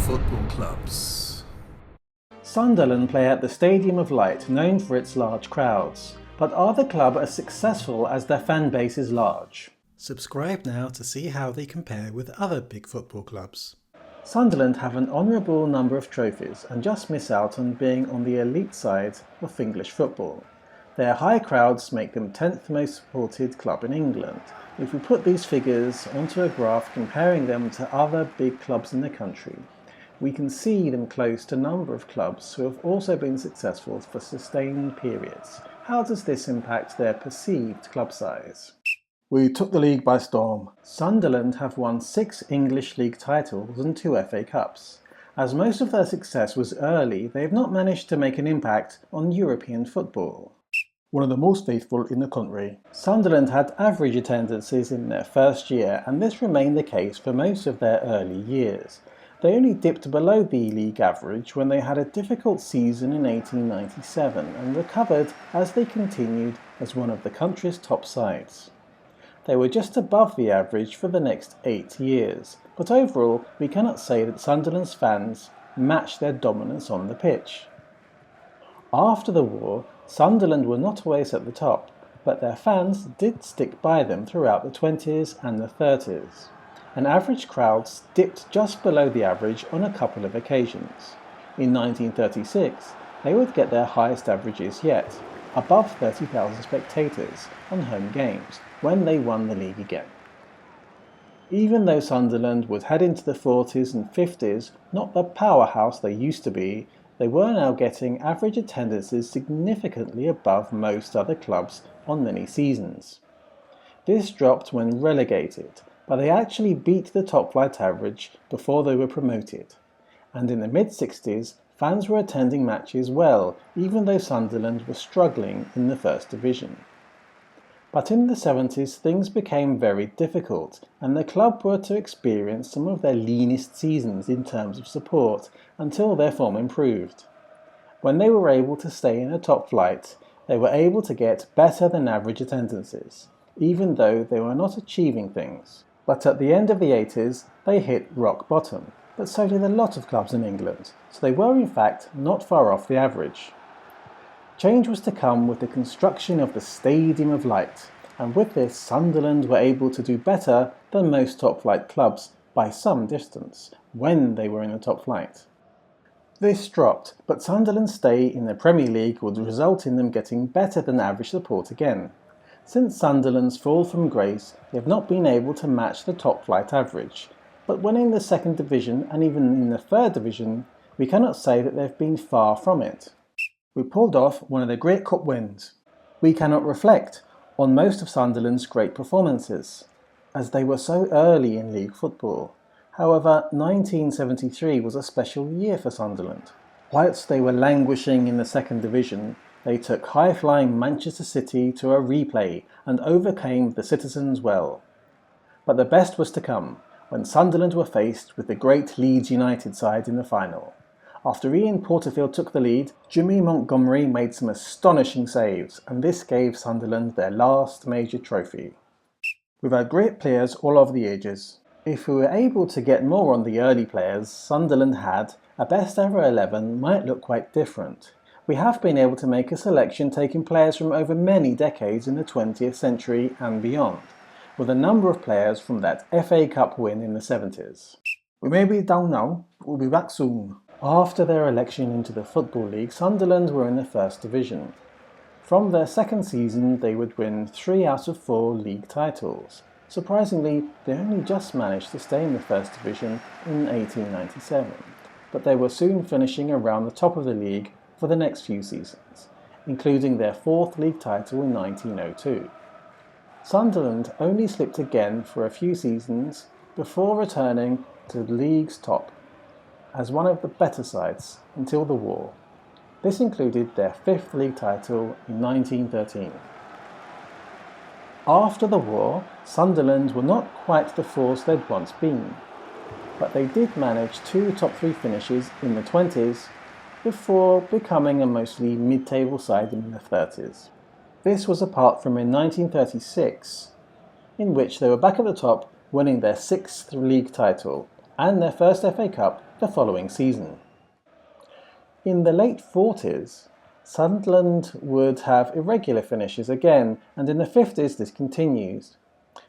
football clubs. Sunderland play at the Stadium of Light, known for its large crowds. But are the club as successful as their fan base is large? Subscribe now to see how they compare with other big football clubs. Sunderland have an honourable number of trophies and just miss out on being on the elite side of English football. Their high crowds make them 10th most supported club in England. If we put these figures onto a graph comparing them to other big clubs in the country, we can see them close to a number of clubs who have also been successful for sustained periods. How does this impact their perceived club size? We took the league by storm. Sunderland have won 6 English League titles and 2 FA Cups. As most of their success was early, they have not managed to make an impact on European football. One of the most faithful in the country. Sunderland had average attendances in their first year, and this remained the case for most of their early years. They only dipped below the league average when they had a difficult season in 1897 and recovered as they continued as one of the country's top sides. They were just above the average for the next 8 years, but overall we cannot say that Sunderland's fans matched their dominance on the pitch. After the war, Sunderland were not always at the top, but their fans did stick by them throughout the 20s and the 30s. And average crowds dipped just below the average on a couple of occasions. In 1936, they would get their highest averages yet, above 30,000 spectators on home games, when they won the league again. Even though Sunderland would head into the 40s and 50s, not the powerhouse they used to be, they were now getting average attendances significantly above most other clubs on many seasons. This dropped when relegated, but they actually beat the top flight average before they were promoted. And in the mid-60s, fans were attending matches well, even though Sunderland were struggling in the First Division. But in the 70s, things became very difficult, and the club were to experience some of their leanest seasons in terms of support until their form improved. When they were able to stay in the top flight, they were able to get better than average attendances, even though they were not achieving things. But at the end of the 80s, they hit rock bottom, but so did a lot of clubs in England, so they were in fact not far off the average. Change was to come with the construction of the Stadium of Light, and with this Sunderland were able to do better than most top-flight clubs by some distance when they were in the top flight. This dropped, but Sunderland's stay in the Premier League would result in them getting better than average support again. Since Sunderland's fall from grace, they have not been able to match the top-flight average, but when in the second division and even in the third division, we cannot say that they've been far from it. We pulled off one of the great cup wins. We cannot reflect on most of Sunderland's great performances, as they were so early in league football. However, 1973 was a special year for Sunderland. Whilst they were languishing in the second division, they took high-flying Manchester City to a replay and overcame the Citizens well. But the best was to come, when Sunderland were faced with the great Leeds United side in the final. After Ian Porterfield took the lead, Jimmy Montgomery made some astonishing saves, and this gave Sunderland their last major trophy. We've had great players all over the ages. If we were able to get more on the early players Sunderland had, a best ever 11 might look quite different. We have been able to make a selection taking players from over many decades in the 20th century and beyond, with a number of players from that FA Cup win in the 70s. We may be down now, but we'll be back soon. After their election into the Football League, Sunderland were in the First Division. From their second season, they would win 3 out of 4 league titles. Surprisingly, they only just managed to stay in the First Division in 1897, but they were soon finishing around the top of the league for the next few seasons, including their 4th league title in 1902. Sunderland only slipped again for a few seasons before returning to the league's top as one of the better sides until the war. This included their 5th league title in 1913. After the war, Sunderland were not quite the force they'd once been, but they did manage 2 top 3 finishes in the 20s before becoming a mostly mid-table side in the 30s. This was apart from in 1936, in which they were back at the top, winning their 6th league title, and their first FA Cup the following season. In the late 40s, Sunderland would have irregular finishes again, and in the 50s this continues.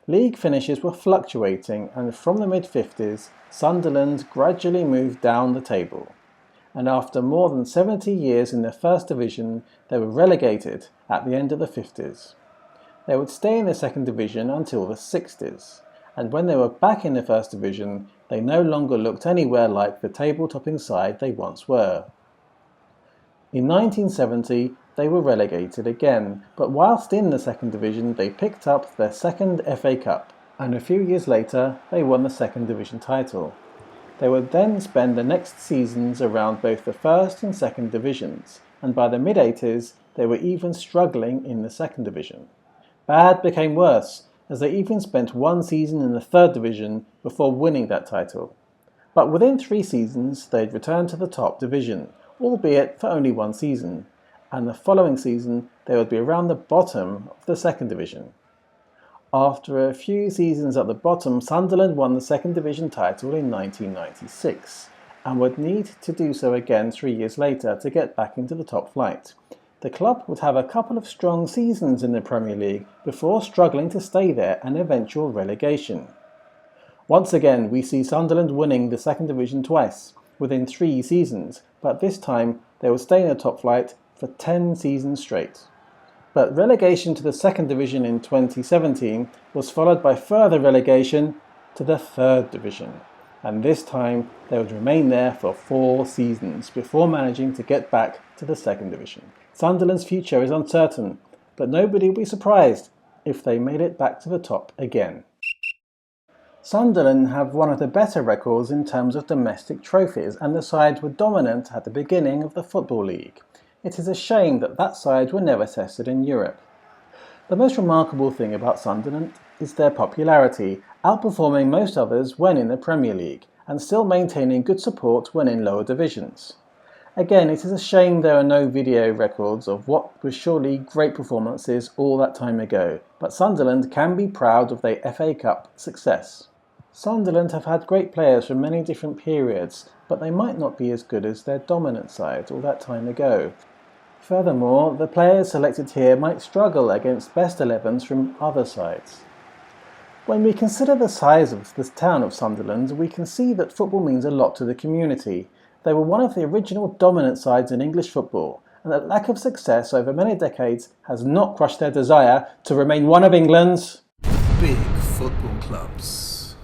League finishes were fluctuating, and from the mid-50s, Sunderland gradually moved down the table. And after more than 70 years in the First Division, they were relegated at the end of the 50s. They would stay in the Second Division until the 60s, and when they were back in the First Division, they no longer looked anywhere like the table-topping side they once were. In 1970, they were relegated again, but whilst in the Second Division, they picked up their second FA Cup, and a few years later, they won the Second Division title. They would then spend the next seasons around both the First and Second Divisions, and by the mid-80s, they were even struggling in the Second Division. Bad became worse, as they even spent one season in the Third Division before winning that title. But within 3 seasons, they'd returned to the top division, albeit for only one season, and the following season they would be around the bottom of the Second Division. After a few seasons at the bottom, Sunderland won the Second Division title in 1996, and would need to do so again 3 years later to get back into the top flight. The club would have a couple of strong seasons in the Premier League before struggling to stay there and eventual relegation. Once again, we see Sunderland winning the Second Division twice, within 3 seasons, but this time they would stay in the top flight for 10 seasons straight. But relegation to the Second Division in 2017 was followed by further relegation to the Third Division, and this time they would remain there for 4 seasons before managing to get back to the Second Division. Sunderland's future is uncertain, but nobody will be surprised if they made it back to the top again. Sunderland have one of the better records in terms of domestic trophies, and the side were dominant at the beginning of the Football League. It is a shame that that side were never tested in Europe. The most remarkable thing about Sunderland is their popularity, outperforming most others when in the Premier League, and still maintaining good support when in lower divisions. Again, it is a shame there are no video records of what were surely great performances all that time ago, but Sunderland can be proud of their FA Cup success. Sunderland have had great players from many different periods, but they might not be as good as their dominant side all that time ago. Furthermore, the players selected here might struggle against best 11s from other sides. When we consider the size of this town of Sunderland, we can see that football means a lot to the community. They were one of the original dominant sides in English football, and that lack of success over many decades has not crushed their desire to remain one of England's big football clubs.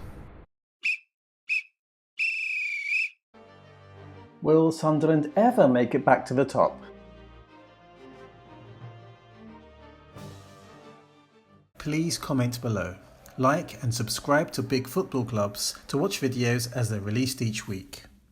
Will Sunderland ever make it back to the top? Please comment below. Like and subscribe to Big Football Clubs to watch videos as they're released each week.